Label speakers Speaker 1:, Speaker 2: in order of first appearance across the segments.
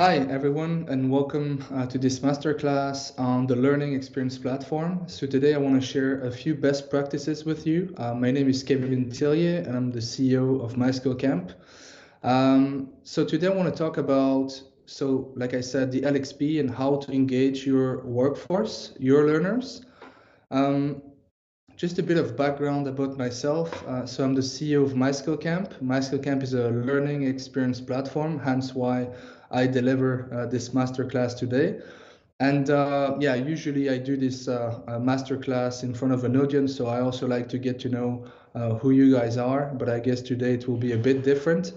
Speaker 1: Hi, everyone, and welcome to this masterclass on the Learning Experience platform. So today I want to share a few best practices with you. My name is Kevin Tilier, and I'm the CEO of MySkillCamp. So today I want to talk about, like I said, the LXP and how to engage your workforce, your learners. Just a bit of background about myself. So I'm the CEO of MySkillCamp. MySkillCamp is a learning experience platform, hence why I deliver this masterclass today. And yeah, usually I do this masterclass in front of an audience, so I also like to get to know who you guys are, but I guess today it will be a bit different.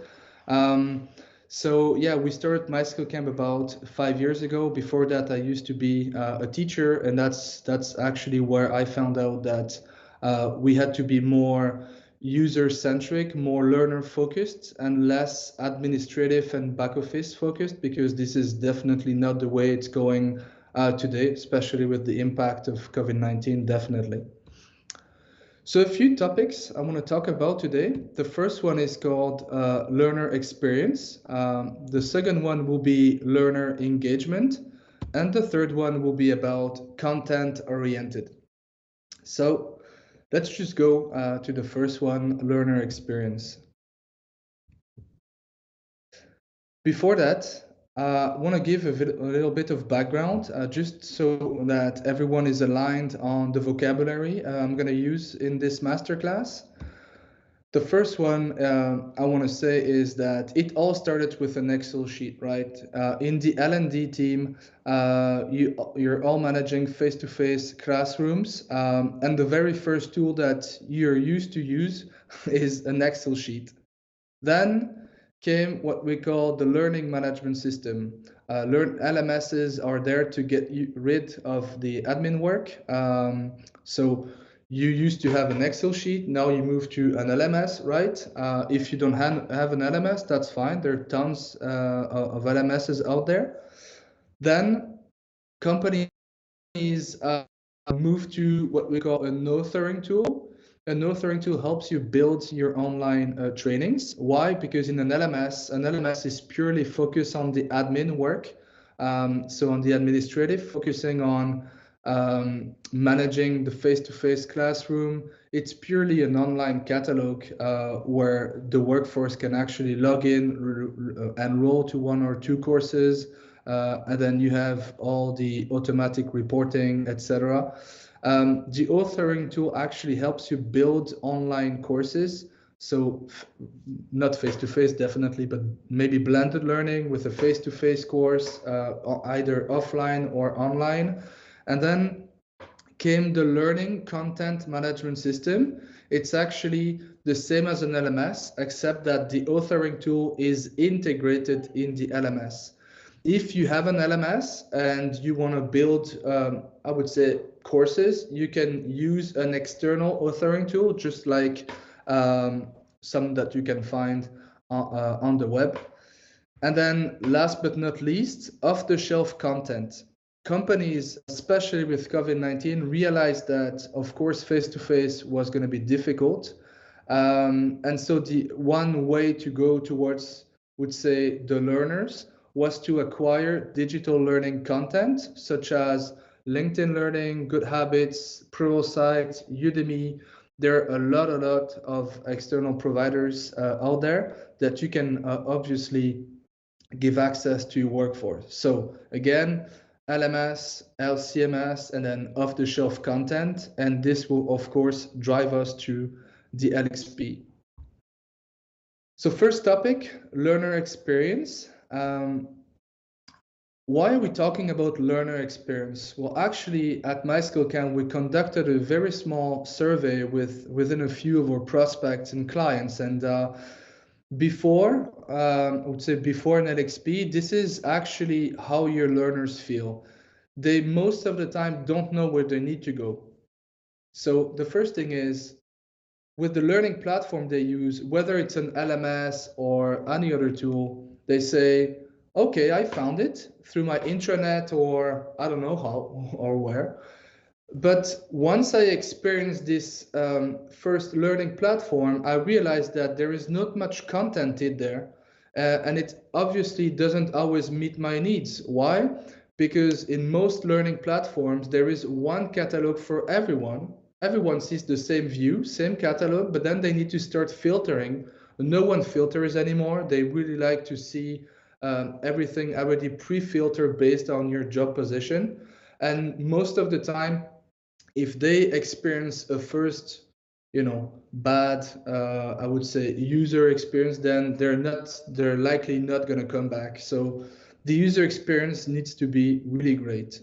Speaker 1: So yeah, we started MySkillCamp about 5 years ago. Before that, I used to be a teacher, and that's actually where I found out that we had to be more user-centric, more learner-focused, and less administrative and back-office focused, because this is definitely not the way it's going today, especially with the impact of COVID-19, definitely. So a few topics I want to talk about today. The first one is called learner experience. The second one will be learner engagement. And the third one will be about content oriented. So let's just go to the first one, learner experience. Before that, I want to give a little bit of background, just so that everyone is aligned on the vocabulary I'm going to use in this masterclass. The first one I want to say is that it all started with an Excel sheet, right? In the L&D team, you're all managing face-to-face classrooms, and the very first tool that you're used to use is an Excel sheet. Then came what we call the learning management system. LMSs are there to get rid of the admin work. So you used to have an Excel sheet, now you move to an LMS, right? If you don't have an LMS, that's fine. There are tons of LMSs out there. Then companies move to what we call an authoring tool. An authoring tool helps you build your online trainings. Why? Because in an LMS is purely focused on the admin work. So on the administrative, focusing on managing the face-to-face classroom. It's purely an online catalog where the workforce can actually log in, enroll to 1 or 2 courses, and then you have all the automatic reporting, etc. The authoring tool actually helps you build online courses. So not face-to-face, definitely, but maybe blended learning with a face-to-face course, either offline or online. And then came the learning content management system. It's actually the same as an LMS, except that the authoring tool is integrated in the LMS. If you have an LMS and you want to build, I would say, courses, you can use an external authoring tool, just like some that you can find on the web. And then last but not least, off-the-shelf content. Companies, especially with COVID-19, realized that, of course, face-to-face was going to be difficult. And so the one way to go towards, would say, the learners was to acquire digital learning content, such as LinkedIn Learning, Good Habits, Pluralsight, Udemy. There are a lot of external providers out there that you can obviously give access to your workforce. So again, LMS, LCMS, and then off-the-shelf content. And this will, of course, drive us to the LXP. So first topic, learner experience. Why are we talking about learner experience? Well, actually, at MySkillCamp, we conducted a very small survey within a few of our prospects and clients. And before, I would say before an LXP, this is actually how your learners feel. They most of the time don't know where they need to go. So the first thing is, with the learning platform they use, whether it's an LMS or any other tool, they say, okay, I found it through my intranet, or I don't know how or where. But once I experienced this first learning platform, I realized that there is not much content in there. And it obviously doesn't always meet my needs. Why? Because in most learning platforms, there is one catalog for everyone. Everyone sees the same view, same catalog, but then they need to start filtering. No one filters anymore. They really like to see everything already pre-filtered based on your job position. And most of the time, if they experience a first, bad, I would say, user experience, then they're likely not going to come back. So the user experience needs to be really great.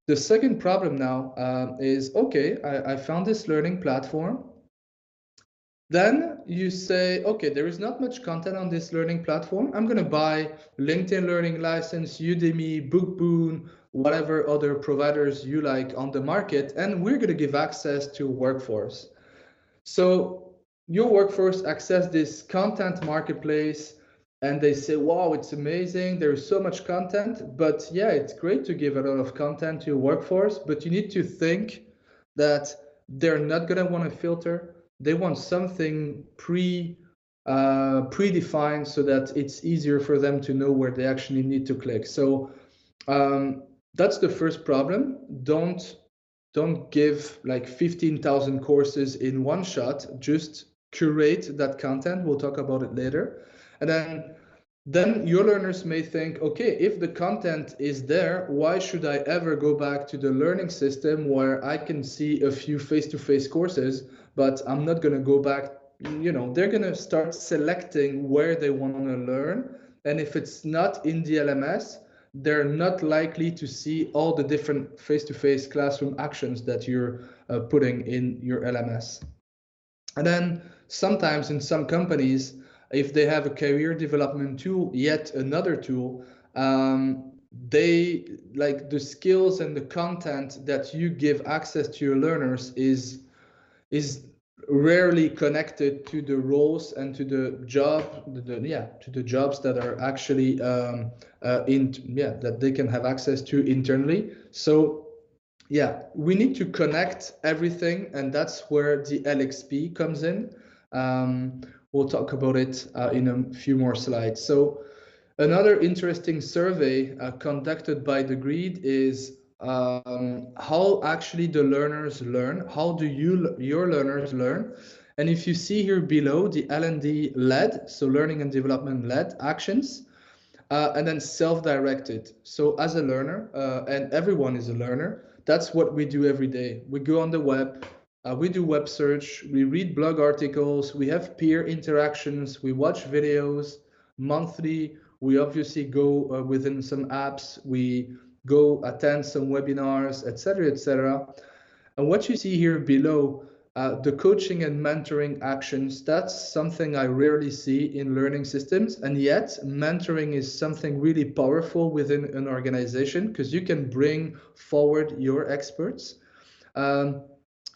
Speaker 1: The second problem now is, okay, I found this learning platform. Then you say, okay, there is not much content on this learning platform. I'm going to buy LinkedIn Learning License, Udemy, Bookboon, whatever other providers you like on the market, and we're going to give access to workforce. So your workforce access this content marketplace and they say, wow, it's amazing. There's so much content. But yeah, it's great to give a lot of content to your workforce, but you need to think that they're not going to want to filter. They want something predefined so that it's easier for them to know where they actually need to click. So that's the first problem. Don't give like 15,000 courses in one shot. Just curate that content. We'll talk about it later. And then your learners may think, okay, if the content is there, why should I ever go back to the learning system where I can see a few face-to-face courses, but I'm not going to go back. They're going to start selecting where they want to learn. And if it's not in the LMS, they're not likely to see all the different face-to-face classroom actions that you're putting in your LMS. And then sometimes in some companies, if they have a career development tool, yet another tool, they like the skills and the content that you give access to your learners is rarely connected to the roles and to the to the jobs that are actually that they can have access to internally. So yeah, we need to connect everything, and that's where the LXP comes in. We'll talk about it in a few more slides. So another interesting survey conducted by The Grid is how actually the learners learn. How do your learners learn? And if you see here below the L&D led, so learning and development led actions, and then self-directed. So as a learner, and everyone is a learner, that's what we do every day. We go on the web, we do web search, we read blog articles, we have peer interactions, we watch videos monthly. We obviously go within some apps, we go attend some webinars, etc., etc. And what you see here below, the coaching and mentoring actions, that's something I rarely see in learning systems. And yet mentoring is something really powerful within an organization because you can bring forward your experts.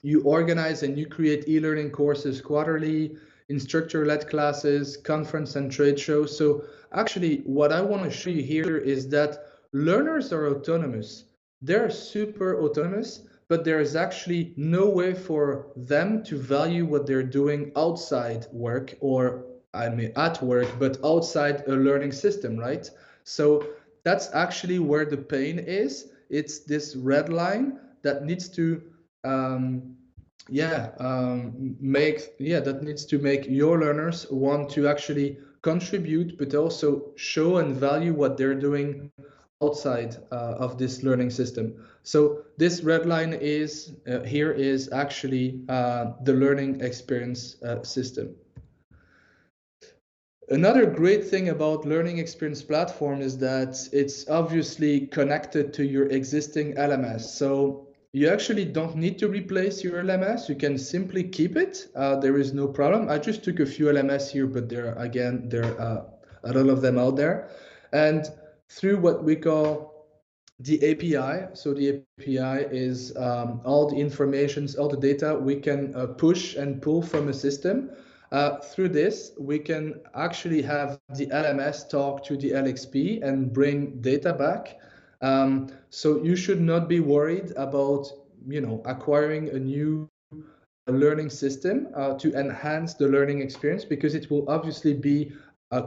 Speaker 1: You organize and you create e-learning courses quarterly, instructor-led classes, conference and trade shows. So actually what I want to show you here is that learners are autonomous. They're super autonomous, but there is actually no way for them to value what they're doing outside work, or I mean at work, but outside a learning system, right? So that's actually where the pain is. It's this red line that needs to make your learners want to actually contribute, but also show and value what they're doing outside of this learning system. So this red line is here is actually the learning experience system. Another great thing about learning experience platform is that it's obviously connected to your existing LMS. So you actually don't need to replace your LMS. You can simply keep it. There is no problem. I just took a few LMS here, but there are a lot of them out there. And through what we call the API. So the API is all the informations, all the data we can push and pull from a system. Through this, we can actually have the LMS talk to the LXP and bring data back. So you should not be worried about, acquiring a new learning system to enhance the learning experience, because it will obviously be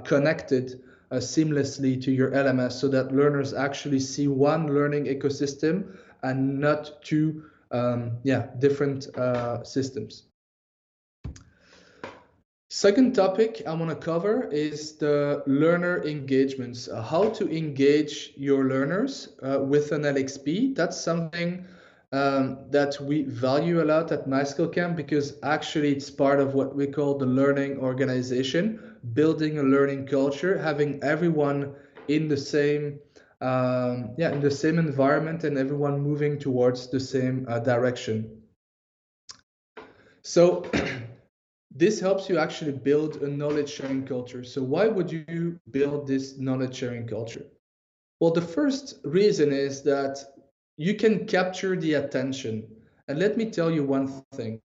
Speaker 1: connected seamlessly to your LMS, so that learners actually see one learning ecosystem and not two different systems. Second topic I want to cover is the learner engagements, how to engage your learners with an LXP. That's something that we value a lot at MySkillCamp, because actually it's part of what we call the learning organization, building a learning culture, having everyone in the same in the same environment and everyone moving towards the same direction. So this helps you actually build a knowledge sharing culture. So why would you build this knowledge sharing culture? Well, the first reason is that you can capture the attention. And let me tell you one thing.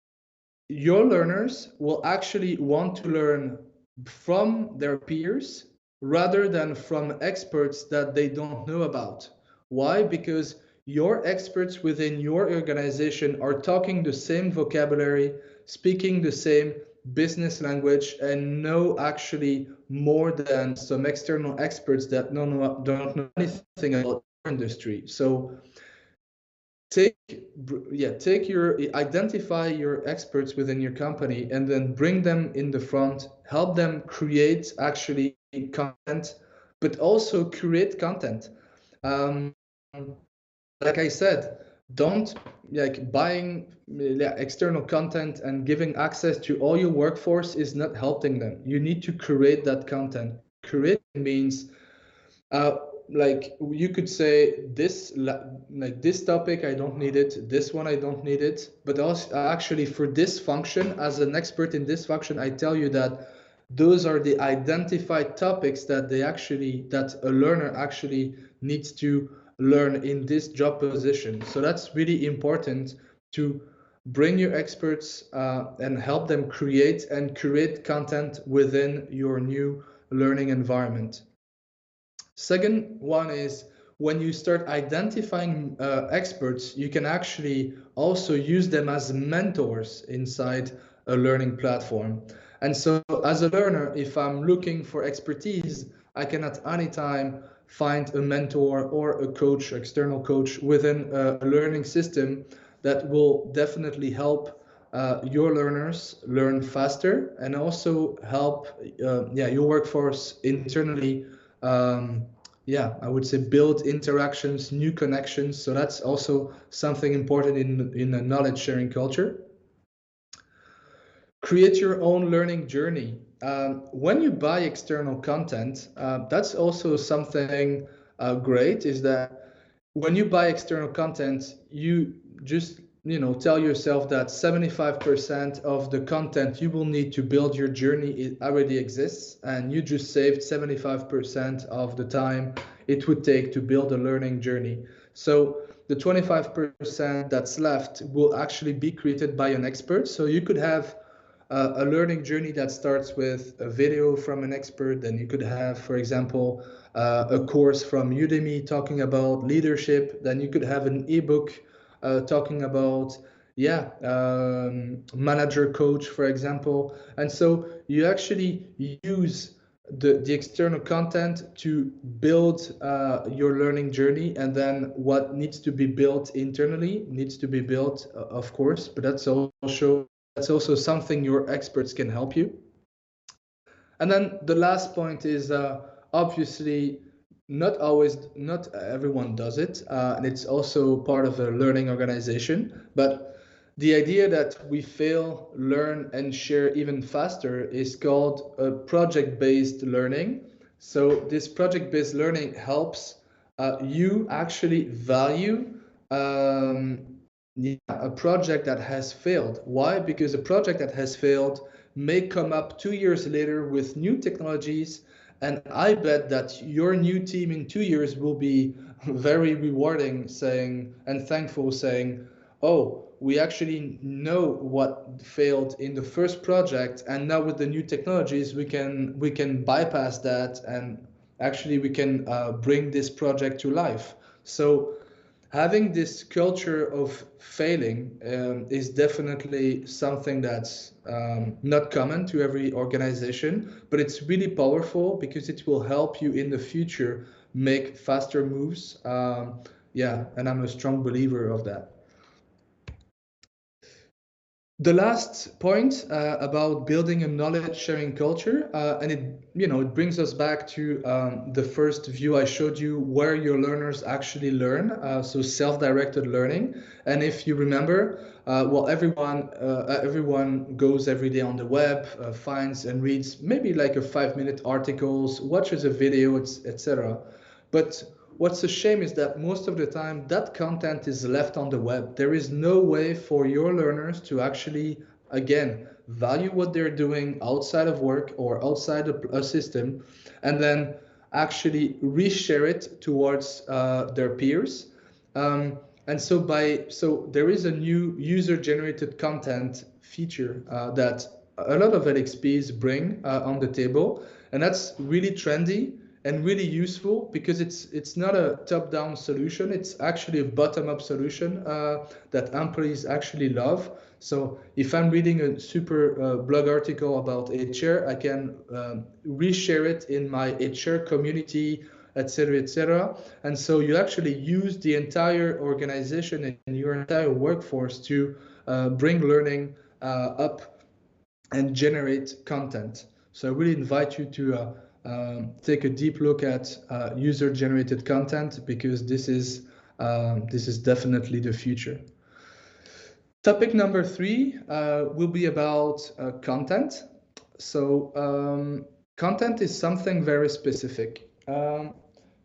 Speaker 1: Your learners will actually want to learn from their peers rather than from experts that they don't know about. Why? Because your experts within your organization are talking the same vocabulary, speaking the same business language, and know actually more than some external experts that don't know anything about your industry. So identify your experts within your company and then bring them in the front, help them create actually content, but also create content. Like I said, don't buying external content and giving access to all your workforce is not helping them. You need to create that content. Create means like you could say this topic I don't need it, this one I don't need it, but also actually for this function, as an expert in this function, I tell you that those are the identified topics that a learner actually needs to learn in this job position. So that's really important, to bring your experts and help them create content within your new learning environment. Second one is, when you start identifying experts, you can actually also use them as mentors inside a learning platform. And so as a learner, if I'm looking for expertise, I can at any time find a mentor or a coach, external coach within a learning system that will definitely help your learners learn faster, and also help your workforce internally I would say build interactions, new connections. So that's also something important in a knowledge sharing culture. Create your own learning journey. When you buy external content, that's also something great, is that when you buy external content, you just tell yourself that 75% of the content you will need to build your journey, it already exists, and you just saved 75% of the time it would take to build a learning journey. So the 25% that's left will actually be created by an expert. So you could have a learning journey that starts with a video from an expert. Then you could have, for example, a course from Udemy talking about leadership. Then you could have an ebook talking about manager coach, for example. And so you actually use the external content to build your learning journey, and then what needs to be built internally needs to be built, of course, but that's also something your experts can help you. And then the last point is obviously not everyone does it, and it's also part of a learning organization. But the idea that we fail, learn, and share even faster is called project-based learning. So this project-based learning helps you actually value a project that has failed. Why? Because a project that has failed may come up 2 years later with new technologies, and I bet that your new team in 2 years will be very rewarding, and thankful, saying, oh, we actually know what failed in the first project, and now with the new technologies we can bypass that, and actually we can bring this project to life. So having this culture of failing is definitely something that's not common to every organization, but it's really powerful because it will help you in the future make faster moves. Yeah, and I'm a strong believer of that. The last point about building a knowledge sharing culture, and it brings us back to the first view I showed you, where your learners actually learn, so self-directed learning. And if you remember, well, everyone goes every day on the web, finds and reads maybe like a 5-minute articles, watches a video, etc. But what's a shame is that most of the time that content is left on the web. There is no way for your learners to actually, again, value what they're doing outside of work or outside a system, and then actually reshare it towards their peers. And so there is a new user-generated content feature that a lot of LXPs bring on the table, and that's really trendy and really useful because it's not a top-down solution. It's actually a bottom-up solution that employees actually love. So if I'm reading a super blog article about HR, I can reshare it in my HR community, etc., etc. And so you actually use the entire organization and your entire workforce to bring learning up and generate content. So I really invite you to take a deep look at user-generated content, because this is definitely the future. Topic number 3 will be about content. So content is something very specific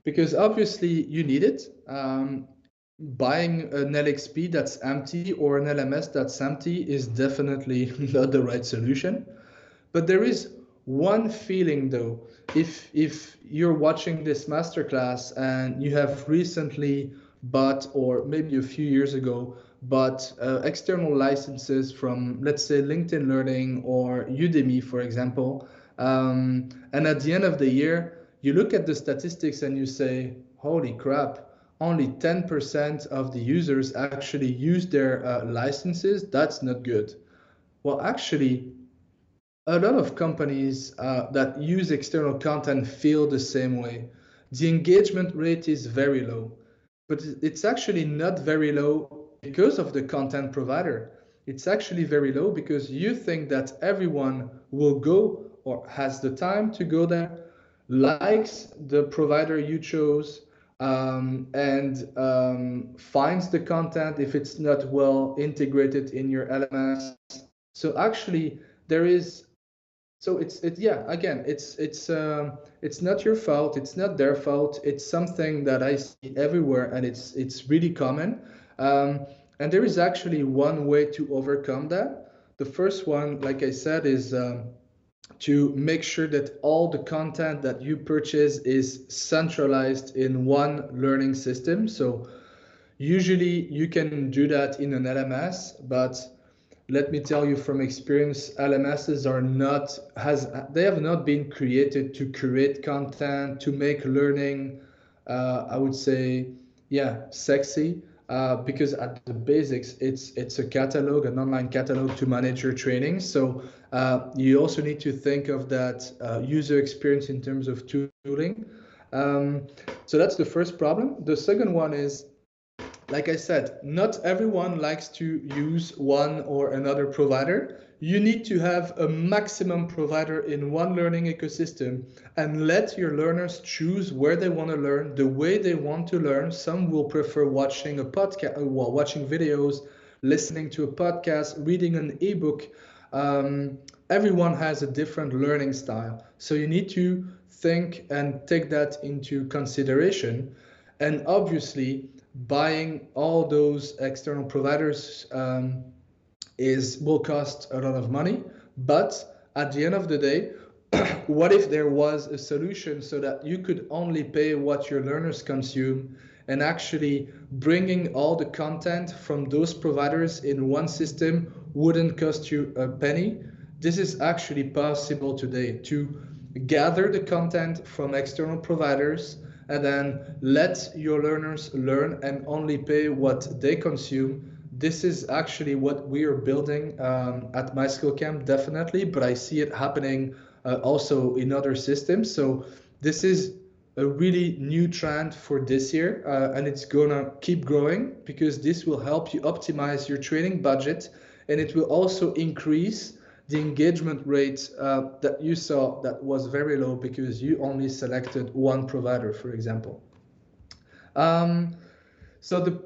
Speaker 1: because obviously you need it. Buying an LXP that's empty or an LMS that's empty is definitely not the right solution. But there is one feeling though, if you're watching this masterclass and you have recently bought, or maybe a few years ago, bought external licenses from, let's say, LinkedIn Learning or Udemy, for example, and at the end of the year, you look at the statistics and you say, holy crap, only 10% of the users actually use their licenses. That's not good. Well, actually, a lot of companies that use external content feel the same way. The engagement rate is very low, but it's actually not very low because of the content provider. It's actually very low because you think that everyone will go or has the time to go there, likes the provider you chose, and finds the content if it's not well integrated in your LMS. So actually there is, so yeah, again, it's not your fault, it's not their fault, it's something that I see everywhere, and it's really common. And there is actually one way to overcome that. The first one, like I said, is to make sure that all the content that you purchase is centralized in one learning system. So usually you can do that in an LMS, but let me tell you from experience, LMSs they have not been created to create content, to make learning, I would say, yeah, sexy. Because at the basics, it's a catalog, an online catalog to manage your training. So you also need to think of that user experience in terms of tooling. So that's the first problem. The second one is, like I said, not everyone likes to use one or another provider. You need to have a maximum provider in one learning ecosystem and let your learners choose where they want to learn, the way they want to learn. Some will prefer watching a podcast, well, watching videos, listening to a podcast, reading an ebook. Everyone has a different learning style. So you need to think and take that into consideration. And obviously, buying all those external providers will cost a lot of money. But at the end of the day, what if there was a solution so that you could only pay what your learners consume, and actually bringing all the content from those providers in one system wouldn't cost you a penny? This is actually possible today, to gather the content from external providers and then let your learners learn and only pay what they consume. This is actually what we are building at MySkillCamp, definitely, but I see it happening also in other systems. So this is a really new trend for this year, and it's gonna keep growing because this will help you optimize your training budget, and it will also increase the engagement rate that you saw that was very low because you only selected one provider, for example. So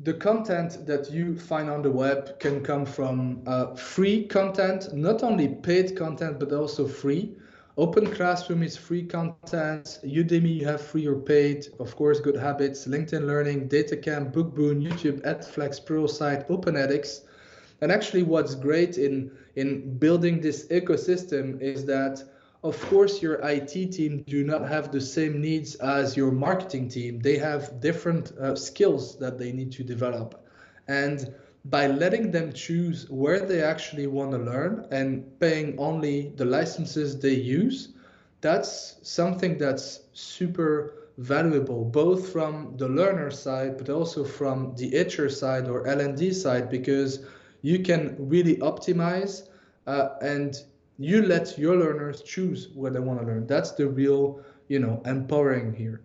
Speaker 1: the content that you find on the web can come from free content, not only paid content, but also free. Open Classroom is free content. Udemy, you have free or paid. Of course, Good Habits, LinkedIn Learning, DataCamp, BookBoon, YouTube, EdFlex, Pluralsight, OpenEdX. And actually what's great in building this ecosystem is that, of course, your IT team do not have the same needs as your marketing team. They have different skills that they need to develop. And by letting them choose where they actually want to learn and paying only the licenses they use, that's something that's super valuable, both from the learner side, but also from the HR side or L&D side, because you can really optimize and you let your learners choose what they want to learn. That's the real, empowering here.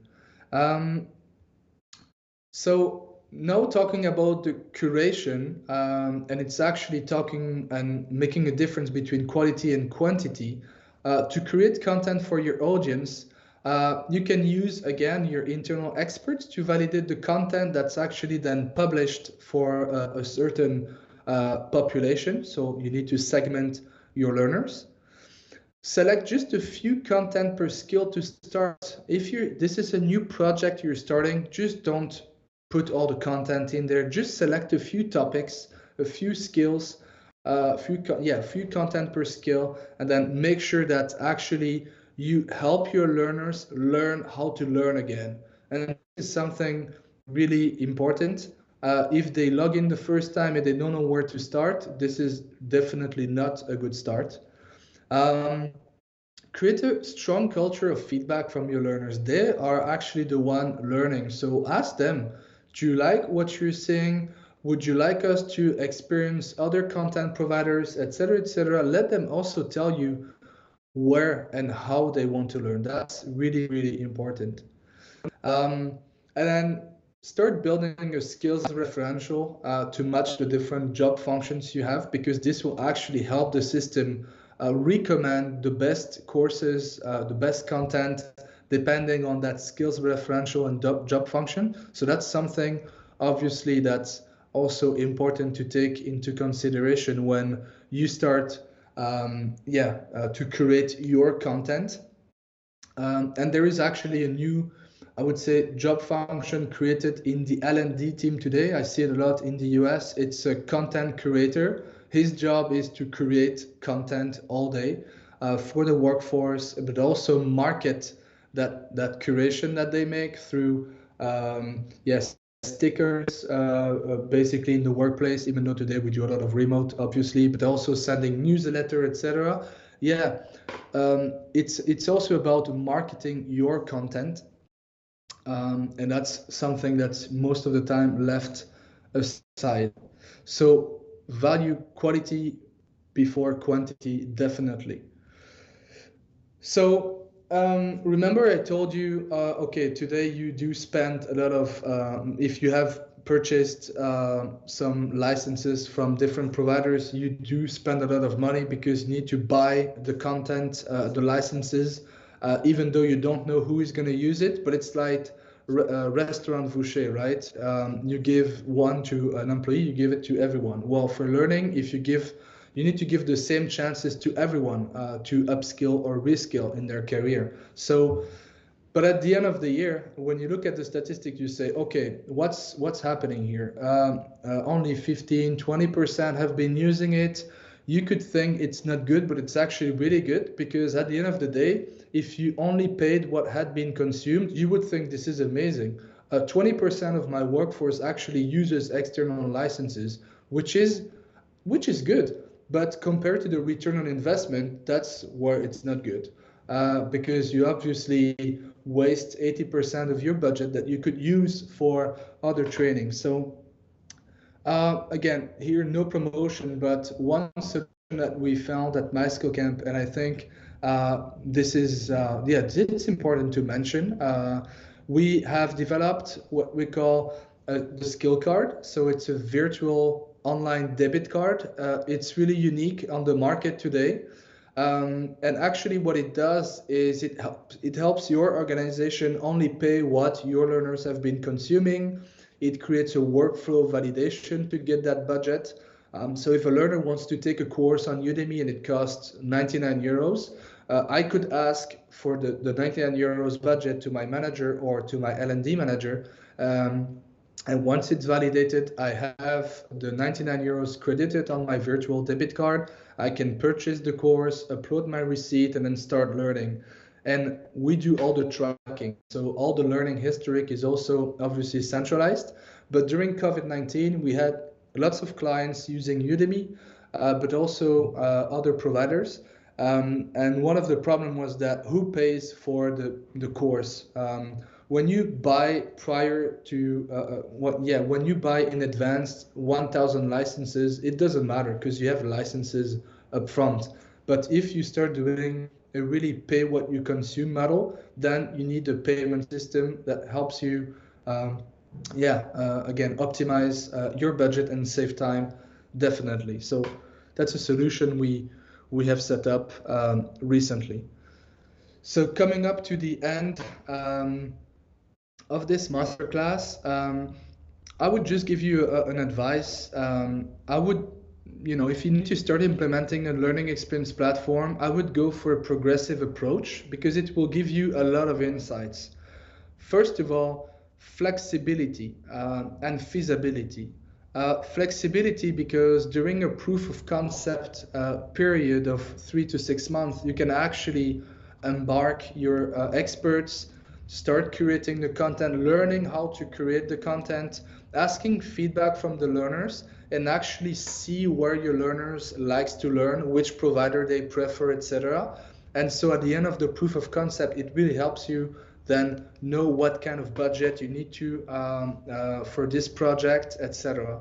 Speaker 1: So now talking about the curation, and it's actually talking and making a difference between quality and quantity. To create content for your audience, you can use, again, your internal experts to validate the content that's actually then published for a certain population. So you need to segment your learners. Select just a few content per skill to start. If this is a new project you're starting, just don't put all the content in there. Just select a few topics, a few skills, few content per skill, and then make sure that actually you help your learners learn how to learn again. And this is something really important. If they log in the first time and they don't know where to start, this is definitely not a good start. Create a strong culture of feedback from your learners. They are actually the one learning. So ask them, do you like what you're seeing? Would you like us to experience other content providers, etc., etc.? Let them also tell you where and how they want to learn. That's really, really important. And then start building a skills referential to match the different job functions you have, because this will actually help the system recommend the best courses, the best content, depending on that skills referential and job function. So that's something, obviously, that's also important to take into consideration when you start to create your content. And there is actually a new, I would say, job function created in the L&D team today. I see it a lot in the US. It's a content curator. His job is to create content all day for the workforce, but also market that curation that they make through stickers, basically in the workplace, even though today we do a lot of remote, obviously, but also sending newsletter, etc. It's also about marketing your content. And that's something that's most of the time left aside. So value quality before quantity, definitely. So remember I told you, okay, today you do spend a lot of, if you have purchased some licenses from different providers, you do spend a lot of money because you need to buy the content, the licenses, even though you don't know who is going to use it. But it's like restaurant voucher, right? You give one to an employee, you give it to everyone. Well, for learning, if you need to give the same chances to everyone to upskill or reskill in their career. So, but at the end of the year, when you look at the statistic, you say, okay, what's happening here? Only 15-20% have been using it. You could think it's not good, but it's actually really good, because at the end of the day, if you only paid what had been consumed, you would think this is amazing. 20% of my workforce actually uses external licenses, which is good. But compared to the return on investment, that's where it's not good. because you obviously waste 80% of your budget that you could use for other training. So again, here no promotion, but one solution that we found at MySkillCamp, and I think this is yeah, it's important to mention. We have developed what we call the skill card. So it's a virtual online debit card. It's really unique on the market today. And actually what it does is it helps your organization only pay what your learners have been consuming. It creates a workflow validation to get that budget. So if a learner wants to take a course on Udemy and it costs 99 euros, I could ask for the 99 euros budget to my manager or to my L&D manager. And once it's validated, I have the 99 euros credited on my virtual debit card. I can purchase the course, upload my receipt, and then start learning. And we do all the tracking. So all the learning historic is also obviously centralized. But during COVID-19, we had lots of clients using Udemy, but also other providers. And one of the problem was that who pays for the course? When you buy prior to when you buy in advance 1,000 licenses, it doesn't matter because you have licenses up front. But if you start doing a really pay what you consume model, then you need a payment system that helps you again optimize your budget and save time, definitely. So that's a solution we have set up recently. So coming up to the end of this masterclass, I would just give you an advice. I would, if you need to start implementing a learning experience platform, I would go for a progressive approach because it will give you a lot of insights. First of all, flexibility and feasibility. Flexibility because during a proof of concept period of 3 to 6 months, you can actually embark your experts, start curating the content, learning how to create the content, asking feedback from the learners, and actually see where your learners likes to learn, which provider they prefer, etc. And so at the end of the proof of concept, it really helps you then know what kind of budget you need to for this project, etc.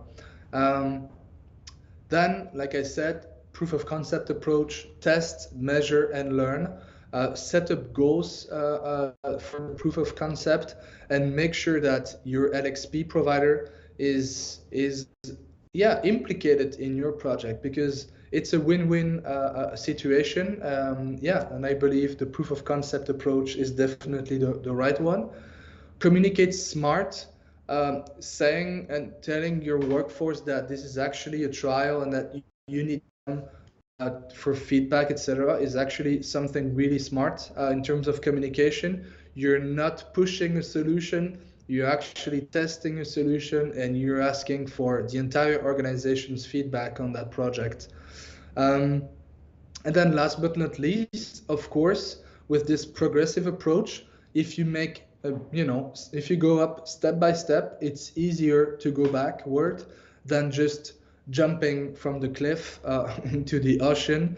Speaker 1: Then, like I said, proof of concept approach, test, measure, and learn. Set up goals for proof of concept and make sure that your LXP provider is implicated in your project because it's a win-win situation. And I believe the proof of concept approach is definitely the right one. Communicate smart, saying and telling your workforce that this is actually a trial and that you need them for feedback, etc., is actually something really smart in terms of communication. You're not pushing a solution, you're actually testing a solution and you're asking for the entire organization's feedback on that project. And then last but not least, of course, with this progressive approach, if you make, if you go up step by step, it's easier to go backward than just jumping from the cliff into the ocean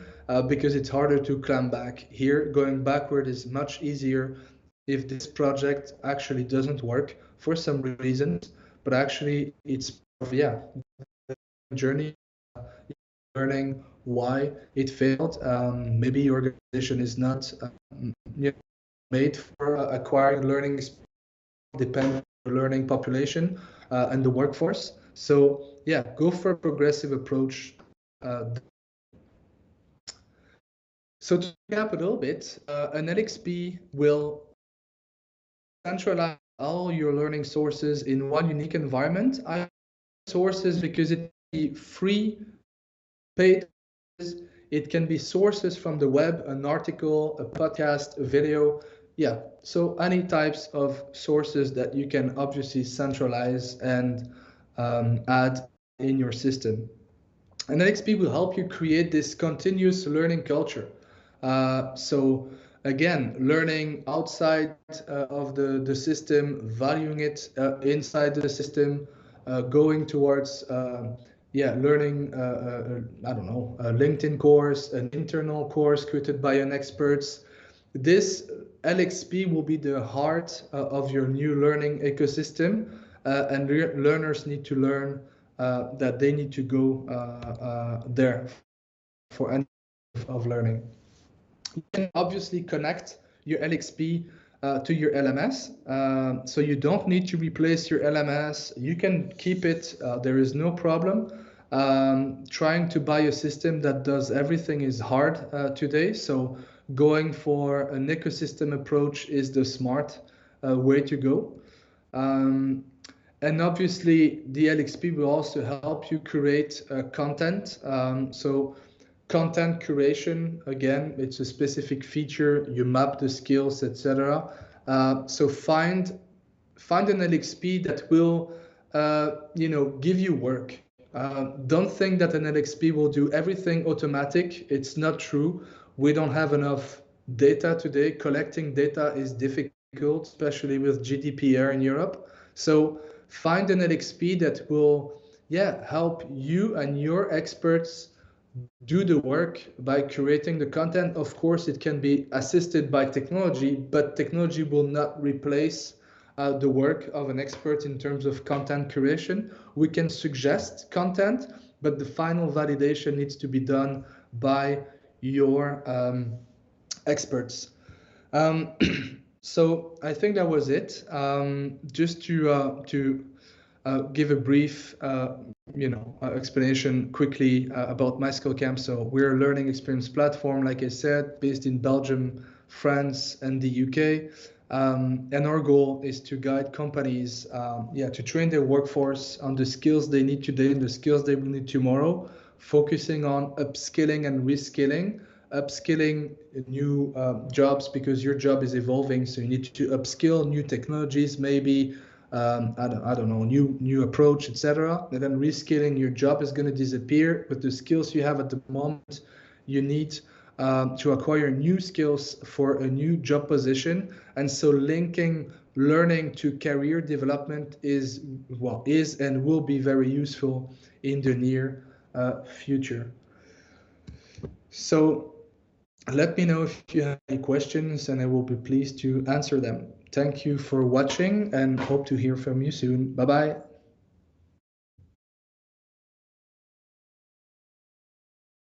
Speaker 1: because it's harder to climb back. Here, going backward is much easier if this project actually doesn't work for some reasons, but actually it's the journey, learning why it failed. Maybe your organization is not made for acquiring learning, depending on the learning population and the workforce. So yeah, go for a progressive approach. So to recap a little bit, an LXP will centralize all your learning sources in one unique environment. I sources because it can be free, paid. It can be sources from the web, an article, a podcast, a video. Yeah, so any types of sources that you can obviously centralize and add in your system. And LXP will help you create this continuous learning culture. So again, learning outside of the system, valuing it inside the system, going towards learning, I don't know, a LinkedIn course, an internal course created by an expert, This LXP will be the heart of your new learning ecosystem, and learners need to learn that they need to go there for any of learning. You can obviously connect your LXP to your LMS, so you don't need to replace your LMS. You can keep it. There is no problem. Trying to buy a system that does everything is hard today. So going for an ecosystem approach is the smart way to go. And obviously, the LXP will also help you create content. So content curation, again, it's a specific feature. You map the skills, etc. So find an LXP that will, give you work. Don't think that an LXP will do everything automatic. It's not true. We don't have enough data today. Collecting data is difficult, especially with GDPR in Europe. So find an LXP that will, help you and your experts do the work by curating the content. Of course, it can be assisted by technology, but technology will not replace the work of an expert in terms of content curation. We can suggest content, but the final validation needs to be done by your experts. So I think that was it. Just to give a brief, explanation quickly about MySkillCamp. So we're a learning experience platform, like I said, based in Belgium, France, and the UK. And our goal is to guide companies, to train their workforce on the skills they need today and the skills they will need tomorrow, focusing on upskilling and reskilling. Upskilling new jobs because your job is evolving, so you need to upskill new technologies, maybe I don't know, new approach, etc. And then reskilling, your job is going to disappear, but the skills you have at the moment, you need to acquire new skills for a new job position. And so linking learning to career development is and will be very useful in the near future. So let me know if you have any questions, and I will be pleased to answer them. Thank you for watching and hope to hear from you soon. Bye-bye.